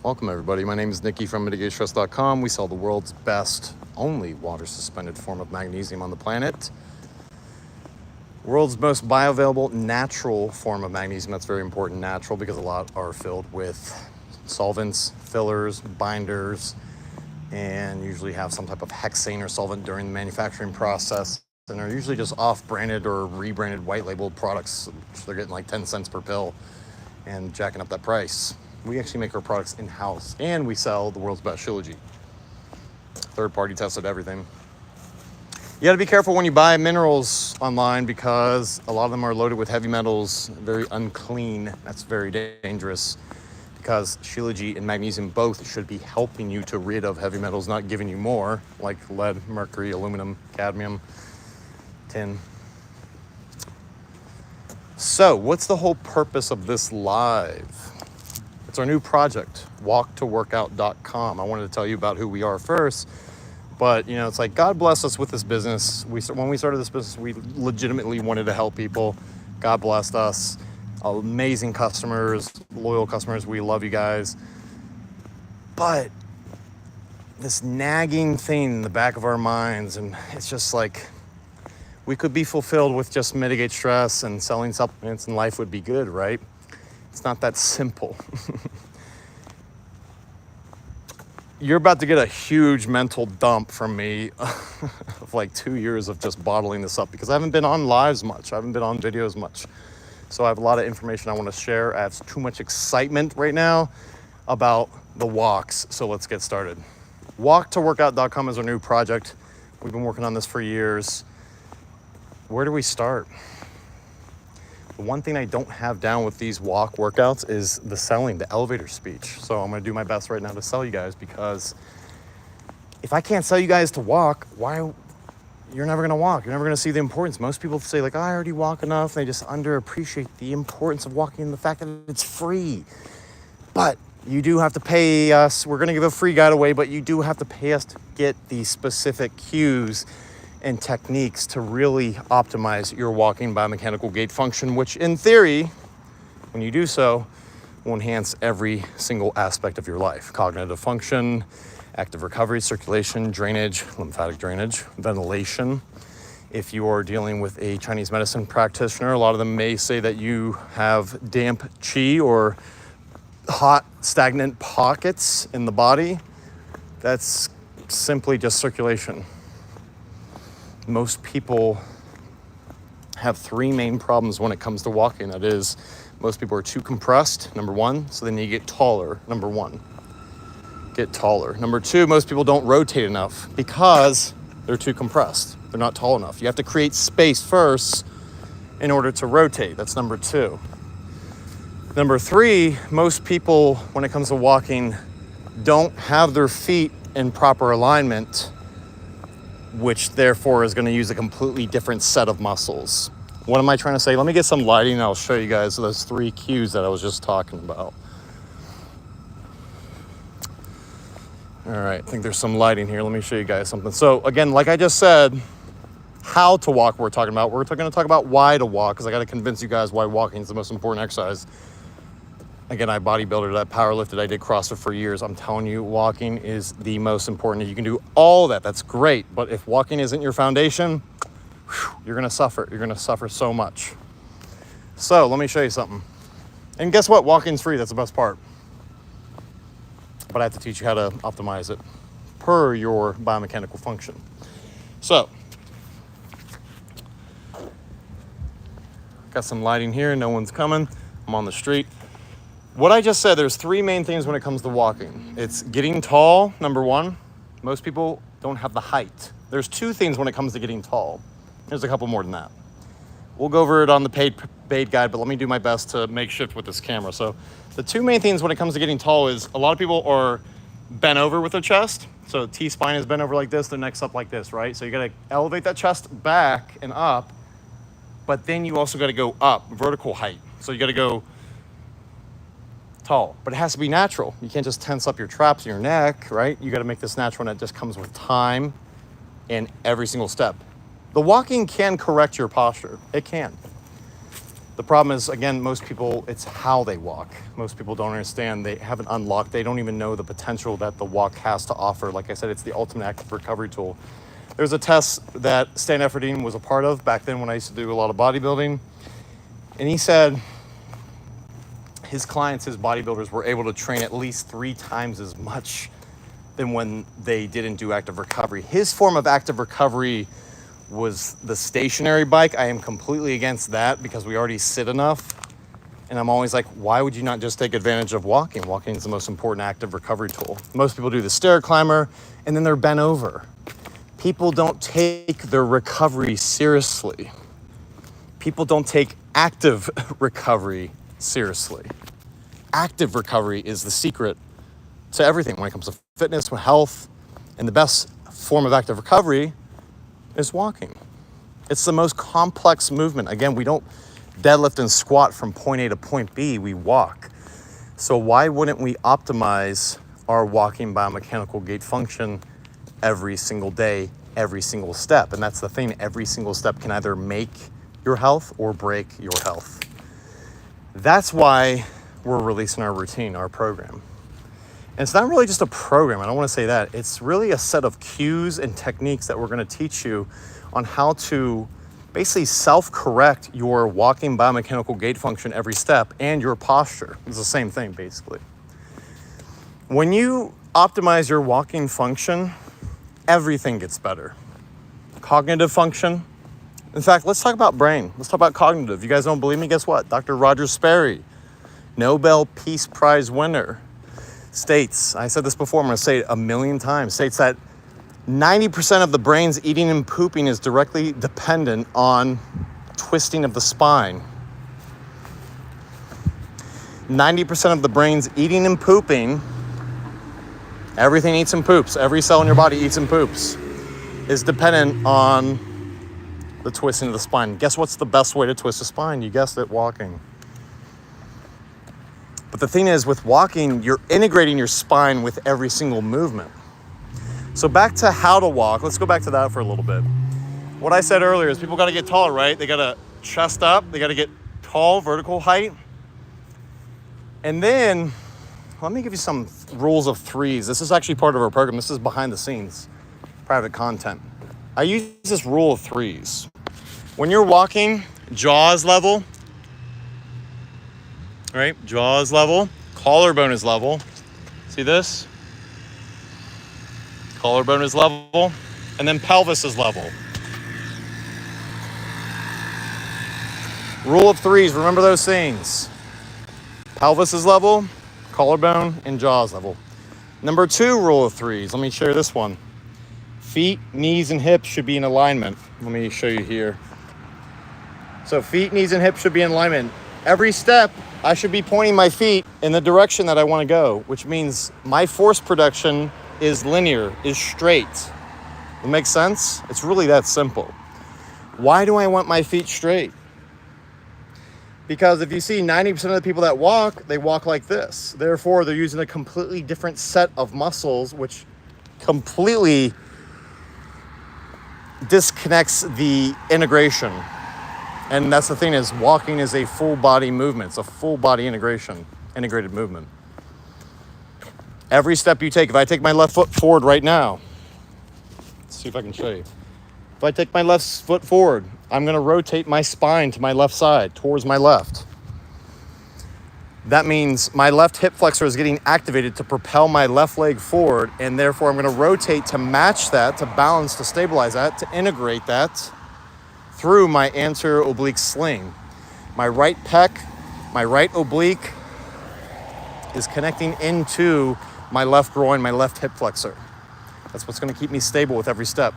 Welcome everybody. My name is Nikki from MitigateStress.com. We sell the world's best, only water-suspended form of magnesium on the planet. World's most bioavailable natural form of magnesium. That's very important, natural, because a lot are filled with solvents, fillers, binders, and usually have some type of hexane or solvent during the manufacturing process. And are usually just off-branded or rebranded white labeled products. So they're getting like 10 cents per pill and jacking up that price. We actually make our products in-house, and we sell the world's best Shilajit. Third-party tested everything. You got to be careful when you buy minerals online because a lot of them are loaded with heavy metals, very unclean. That's very dangerous because Shilajit and magnesium both should be helping you to rid of heavy metals, not giving you more, like lead, mercury, aluminum, cadmium, tin. So, what's the whole purpose of this live? It's our new project, walktoworkout.com. I wanted to tell you about who we are first, but it's like God blessed us with this business. When we started this business, we legitimately wanted to help people. God blessed us. Amazing customers, loyal customers. We love you guys. But this nagging thing in the back of our minds, and it's just like we could be fulfilled with just mitigate stress and selling supplements and life would be good, right? It's not that simple. You're about to get a huge mental dump from me of like 2 years of just bottling this up because I haven't been on lives much. I haven't been on videos much. So I have a lot of information I want to share. I have too much excitement right now about the walks. So let's get started. Walktoworkout.com is our new project. We've been working on this for years. Where do we start? The one thing I don't have down with these walk workouts is the selling, the elevator speech. So I'm going to do my best right now to sell you guys because if I can't sell you guys to walk, you're never going to walk. You're never going to see the importance. Most people say like, I already walk enough. They just underappreciate the importance of walking and the fact that it's free. But you do have to pay us. We're going to give a free guide away, but you do have to pay us to get these specific cues and techniques to really optimize your walking biomechanical gait function, which in theory, when you do so, will enhance every single aspect of your life. Cognitive function, active recovery, circulation, drainage, lymphatic drainage, ventilation. If you are dealing with a Chinese medicine practitioner, a lot of them may say that you have damp qi or hot, stagnant pockets in the body. That's simply just circulation. Most people have three main problems when it comes to walking. That is, most people are too compressed, number one, so they need to get taller, number one. Get taller. Number two, most people don't rotate enough because they're too compressed. They're not tall enough. You have to create space first in order to rotate. That's number two. Number three, most people, when it comes to walking, don't have their feet in proper alignment, which therefore is going to use a completely different set of muscles. What am I trying to say? Let me get some lighting and I'll show you guys those three cues that I was just talking about. All right, I think there's some lighting here. Let me show you guys something. So again, like I just said, how to walk we're talking about. We're going to talk about why to walk because I got to convince you guys why walking is the most important exercise. Again, I bodybuilded, I powerlifted, I did CrossFit for years. I'm telling you, walking is the most important. You can do all that, that's great. But if walking isn't your foundation, you're gonna suffer. You're gonna suffer so much. So let me show you something. And guess what? Walking's free, that's the best part. But I have to teach you how to optimize it per your biomechanical function. So, got some lighting here, no one's coming. I'm on the street. What I just said, there's three main things when it comes to walking. It's getting tall, number one. Most people don't have the height. There's two things when it comes to getting tall. There's a couple more than that. We'll go over it on the paid guide, but let me do my best to make shift with this camera. So the two main things when it comes to getting tall is a lot of people are bent over with their chest. So T-spine is bent over like this, their neck's up like this, right? So you gotta elevate that chest back and up, but then you also gotta go up, vertical height. So you gotta go tall, but it has to be natural. You can't just tense up your traps in your neck, right? You got to make this natural, and it just comes with time and every single step. The walking can correct your posture. It can. The problem is, again, most people, it's how they walk. Most people don't understand. They haven't unlocked. They don't even know the potential that the walk has to offer. Like I said, it's the ultimate active recovery tool. There's a test that Stan Efferdine was a part of back then when I used to do a lot of bodybuilding. And he said his clients, his bodybuilders, were able to train at least 3 times as much than when they didn't do active recovery. His form of active recovery was the stationary bike. I am completely against that because we already sit enough. And I'm always like, why would you not just take advantage of walking? Walking is the most important active recovery tool. Most people do the stair climber and then they're bent over. People don't take their recovery seriously. People don't take active recovery seriously. Active recovery is the secret to everything when it comes to fitness, with health, and the best form of active recovery is walking. It's the most complex movement. Again, we don't deadlift and squat from point A to point B, we walk. So why wouldn't we optimize our walking biomechanical gait function every single day, every single step? And that's the thing, every single step can either make your health or break your health. That's why we're releasing our routine, our program. And it's not really just a program, I don't want to say that. It's really a set of cues and techniques that we're going to teach you on how to basically self-correct your walking biomechanical gait function every step and your posture. It's the same thing, basically. When you optimize your walking function, everything gets better. Cognitive function. In fact, let's talk about brain. Let's talk about cognitive. You guys don't believe me? Guess what? Dr. Roger Sperry, Nobel Peace Prize winner, states, I said this before, I'm going to say it a million times, states that 90% of the brain's eating and pooping is directly dependent on twisting of the spine. 90% of the brain's eating and pooping, everything eats and poops, every cell in your body eats and poops, is dependent on the twisting of the spine. Guess what's the best way to twist the spine? You guessed it, walking. But the thing is, with walking, you're integrating your spine with every single movement. So back to how to walk, let's go back to that for a little bit. What I said earlier is people got to get taller, right? They got to chest up, they got to get tall, vertical height. And then, let me give you some rules of threes. This is actually part of our program. This is behind the scenes, private content. I use this rule of threes. When you're walking, jaw is level, right? Jaw is level, collarbone is level. See this? Collarbone is level, and then pelvis is level. Rule of threes, remember those things. Pelvis is level, collarbone, and jaw is level. Number 2 rule of threes, let me share this one. Feet, knees, and hips should be in alignment. Let me show you here. So feet, knees, and hips should be in alignment. Every step, I should be pointing my feet in the direction that I want to go, which means my force production is linear, is straight. It makes sense? It's really that simple. Why do I want my feet straight? Because if you see 90% of the people that walk, they walk like this. Therefore, they're using a completely different set of muscles, which completely disconnects the integration. And that's the thing, is walking is a full body movement. It's a full body integrated movement. Every step you take, if I take my left foot forward right now, let's see if I can show you. If I take my left foot forward, I'm going to rotate my spine to my left side, towards my left. That means my left hip flexor is getting activated to propel my left leg forward, and therefore I'm going to rotate to match that, to balance, to stabilize that, to integrate that through my anterior oblique sling. My right pec, my right oblique is connecting into my left groin, my left hip flexor. That's what's going to keep me stable with every step.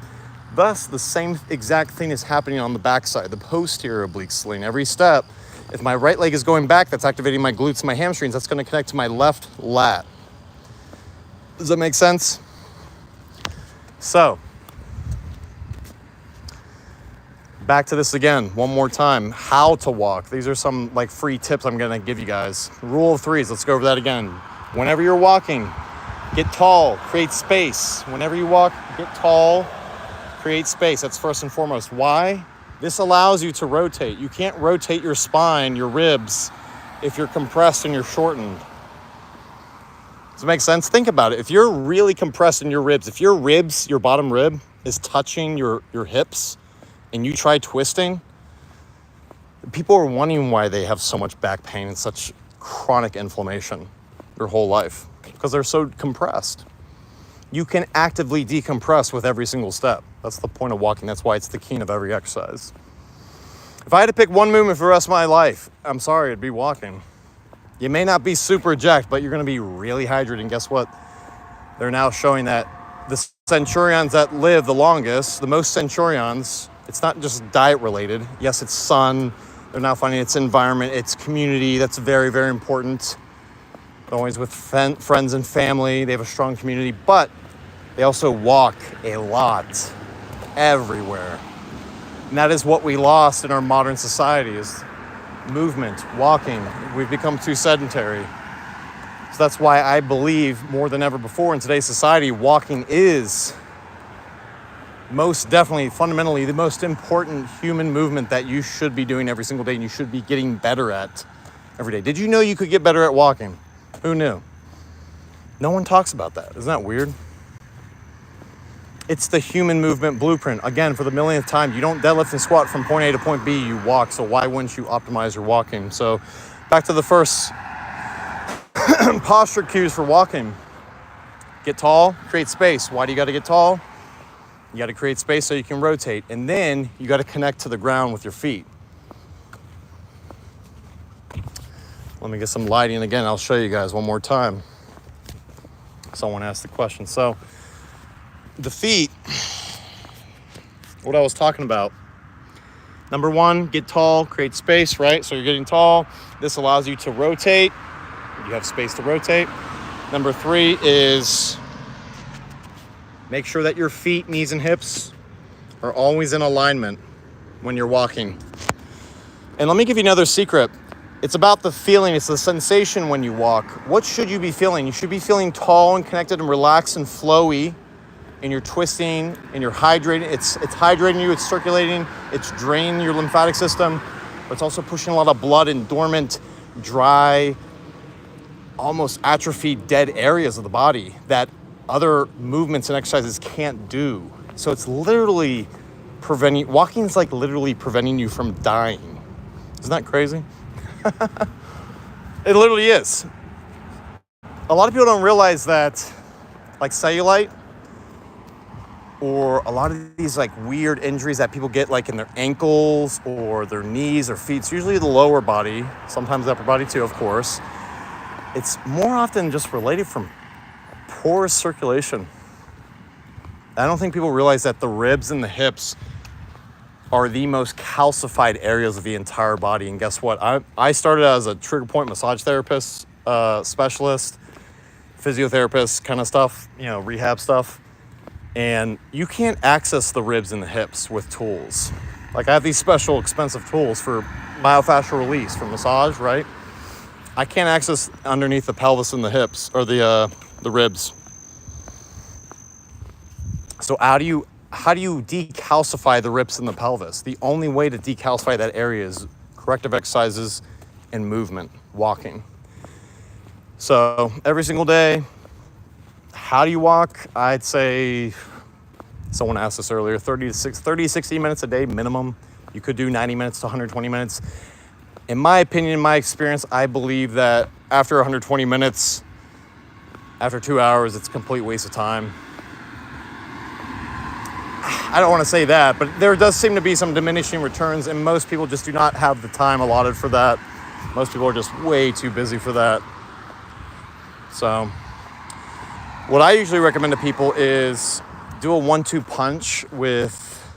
Thus, the same exact thing is happening on the backside, the posterior oblique sling. Every step, if my right leg is going back, that's activating my glutes and my hamstrings. That's going to connect to my left lat. Does that make sense? So, back to this again, one more time. How to walk. These are some free tips I'm going to give you guys. Rule of threes, let's go over that again. Whenever you're walking, get tall, create space. Whenever you walk, get tall, create space. That's first and foremost. Why? This allows you to rotate. You can't rotate your spine, your ribs, if you're compressed and you're shortened. Does it make sense? Think about it. If you're really compressed in your ribs, if your ribs, your bottom rib, is touching your hips and you try twisting, people are wondering why they have so much back pain and such chronic inflammation their whole life, because they're so compressed. You can actively decompress with every single step. That's the point of walking. That's why it's the key of every exercise. If I had to pick one movement for the rest of my life, I'm sorry, it'd be walking. You may not be super jacked, but you're going to be really hydrated. And guess what? They're now showing that the centurions that live the longest, the most centurions, it's not just diet related. Yes, it's sun. They're now finding it's environment, it's community. That's very, very important. Always with friends and family. They have a strong community, but they also walk a lot everywhere. And that is what we lost in our modern society, is movement, walking. We've become too sedentary. So that's why I believe more than ever before in today's society, walking is most definitely, fundamentally, the most important human movement that you should be doing every single day and you should be getting better at every day. Did you know you could get better at walking? Who knew? No one talks about that. Isn't that weird? It's the human movement blueprint. Again, for the millionth time, you don't deadlift and squat from point A to point B, you walk. So why wouldn't you optimize your walking? So back to the first posture cues for walking. Get tall, create space. Why do you got to get tall? You got to create space so you can rotate. And then you got to connect to the ground with your feet. Let me get some lighting again. I'll show you guys one more time. Someone asked the question. So the feet, what I was talking about. Number one, get tall, create space, right? So you're getting tall. This allows you to rotate. You have space to rotate. Number three is make sure that your feet, knees, and hips are always in alignment when you're walking. And let me give you another secret. It's about the feeling. It's the sensation when you walk. What should you be feeling? You should be feeling tall and connected and relaxed and flowy. And you're twisting and you're hydrating. It's hydrating you. It's circulating. It's draining your lymphatic system. But it's also pushing a lot of blood in dormant, dry, almost atrophied, dead areas of the body that other movements and exercises can't do. So it's literally walking is like literally preventing you from dying. Isn't that crazy? It literally is. A lot of people don't realize that, like cellulite, or a lot of these like weird injuries that people get like in their ankles or their knees or feet, it's usually the lower body, sometimes the upper body too, of course. It's more often just related from poor circulation. I don't think people realize that the ribs and the hips are the most calcified areas of the entire body. And guess what? I started as a trigger point massage therapist, specialist, physiotherapist kind of stuff, rehab stuff. And you can't access the ribs and the hips with tools. Like I have these special expensive tools for myofascial release for massage, right? I can't access underneath the pelvis and the hips or the ribs. So how do you decalcify the ribs and the pelvis? The only way to decalcify that area is corrective exercises and movement, walking. So every single day, how do you walk? I'd say, someone asked this earlier, 30 to 60 minutes a day minimum. You could do 90 minutes to 120 minutes. In my opinion, in my experience, I believe that after 120 minutes, after 2 hours, it's a complete waste of time. I don't want to say that, but there does seem to be some diminishing returns, and most people just do not have the time allotted for that. Most people are just way too busy for that. So what I usually recommend to people is do a 1-2 punch with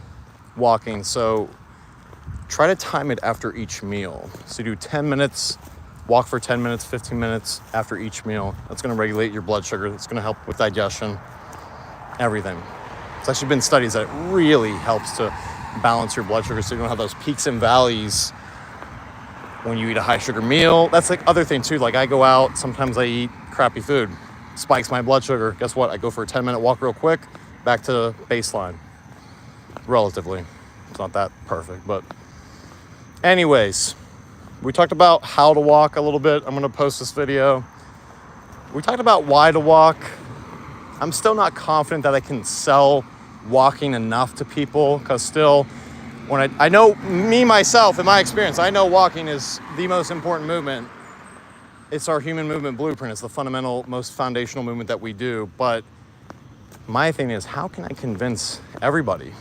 walking. So try to time it after each meal. So do 10 minutes, walk for 10 minutes, 15 minutes after each meal. That's going to regulate your blood sugar. That's going to help with digestion, everything. There's actually been studies that it really helps to balance your blood sugar so you don't have those peaks and valleys when you eat a high sugar meal. That's like other thing too. Like I go out, sometimes I eat crappy food, spikes my blood sugar. Guess what? I go for a 10-minute walk real quick, back to baseline, relatively. It's not that perfect, but anyways, we talked about how to walk a little bit. I'm going to post this video. We talked about why to walk. I'm still not confident that I can sell walking enough to people, because still, when I know me, myself, in my experience, I know walking is the most important movement. It's our human movement blueprint. It's the fundamental, most foundational movement that we do. But my thing is, how can I convince everybody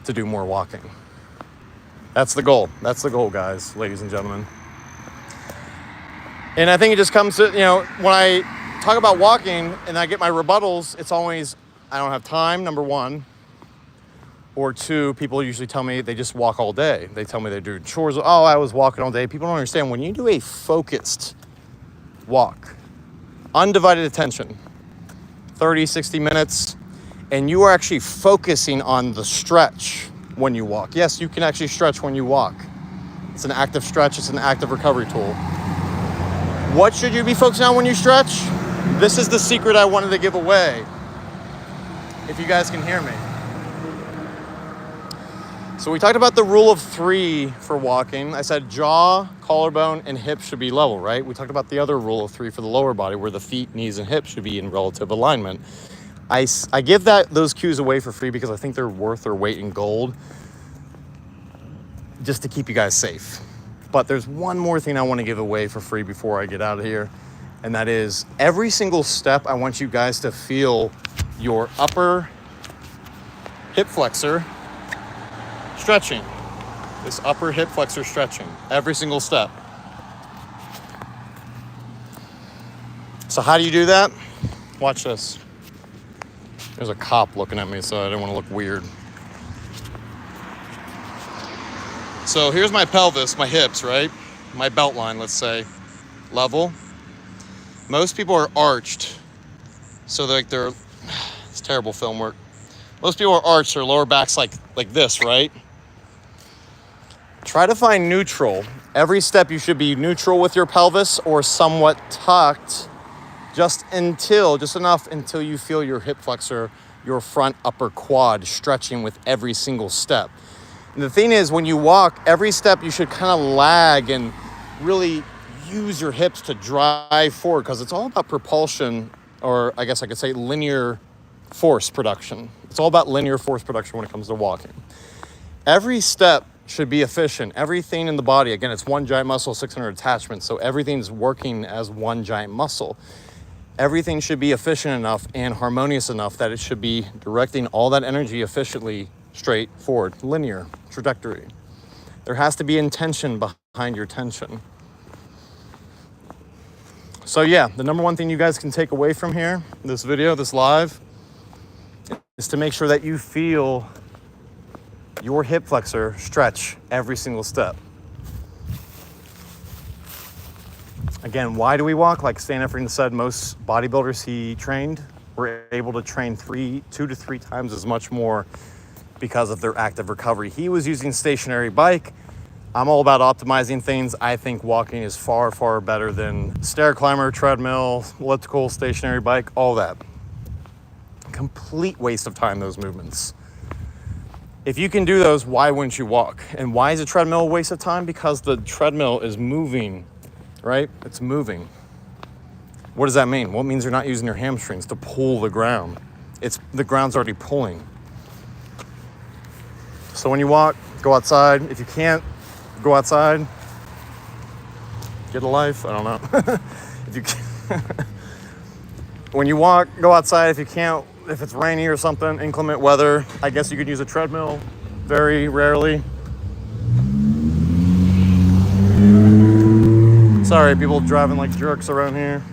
to do more walking? That's the goal. That's the goal, guys, ladies and gentlemen. And I think it just comes to, when I talk about walking and I get my rebuttals, it's always, I don't have time, number one. Or two, people usually tell me they just walk all day. They tell me they do chores. Oh, I was walking all day. People don't understand. When you do a focused walk, undivided attention, 30, 60 minutes, and you are actually focusing on the stretch when you walk. Yes, you can actually stretch when you walk. It's an active stretch. It's an active recovery tool. What should you be focusing on when you stretch? This is the secret I wanted to give away, if you guys can hear me. So we talked about the rule of 3 for walking. I said jaw, collarbone, and hips should be level, right? We talked about the other rule of 3 for the lower body, where the feet, knees, and hips should be in relative alignment. I give those cues away for free because I think they're worth their weight in gold, just to keep you guys safe. But there's one more thing I want to give away for free before I get out of here, and that is every single step, I want you guys to feel your upper hip flexor stretching. This upper hip flexor stretching every single step. So how do you do that? Watch this. There's a cop looking at me, so I don't want to look weird. So here's my pelvis, my hips, right? My belt line, let's say, level. Most people are arched. So it's terrible film work. Most people are arched, their lower back's like this, right? Try to find neutral. Every step you should be neutral with your pelvis or somewhat tucked, just enough until you feel your hip flexor, your front upper quad stretching with every single step. And the thing is, when you walk, every step you should kind of lag and really use your hips to drive forward, because it's all about propulsion, or I guess I could say linear force production. It's all about linear force production when it comes to walking. Every step should be efficient. Everything in the body, again, it's one giant muscle, 600 attachments, so everything's working as one giant muscle. Everything should be efficient enough and harmonious enough that it should be directing all that energy efficiently straight forward, linear trajectory. There has to be intention behind your tension. So yeah, the number one thing you guys can take away from here, this video, this live, is to make sure that you feel your hip flexor stretch every single step. Again, why do we walk? Like Stan Effrington said, most bodybuilders he trained were able to train 2 to 3 times as much more because of their active recovery. He was using stationary bike. I'm all about optimizing things. I think walking is far, far better than stair climber, treadmill, elliptical, stationary bike, all that. Complete waste of time, those movements. If you can do those, why wouldn't you walk? And why is a treadmill a waste of time? Because the treadmill is moving, right? It's moving. What does that mean? Well, it means you're not using your hamstrings to pull the ground. The ground's already pulling. So when you walk, go outside. If you can't, go outside. Get a life. I don't know. If you can. When you walk, go outside. If you can't, if it's rainy or something, inclement weather, I guess you could use a treadmill very rarely. Sorry, people driving like jerks around here.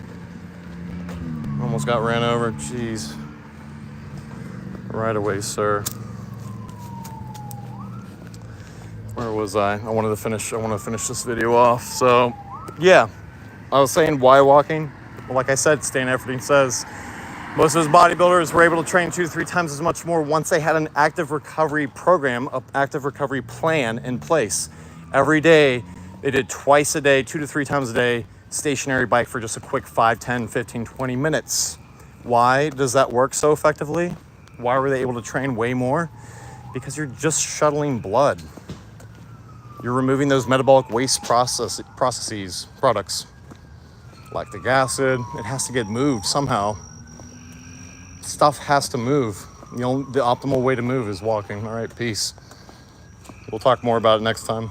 Almost got ran over. Jeez. Right away, sir. Where was I? I want to finish this video off. So, yeah. I was saying, why walking? Well, like I said, Stan Effrington says most of his bodybuilders were able to train 2 to 3 times as much more once they had an active recovery program, an active recovery plan in place. Every day, they did twice a day, 2 to 3 times a day, stationary bike for just a quick 5, 10, 15, 20 minutes. Why does that work so effectively? Why were they able to train way more? because you're just shuttling blood. You're removing those metabolic waste products. Lactic acid, it has to get moved somehow. Stuff has to move. The optimal way to move is walking. All right, peace. We'll talk more about it next time.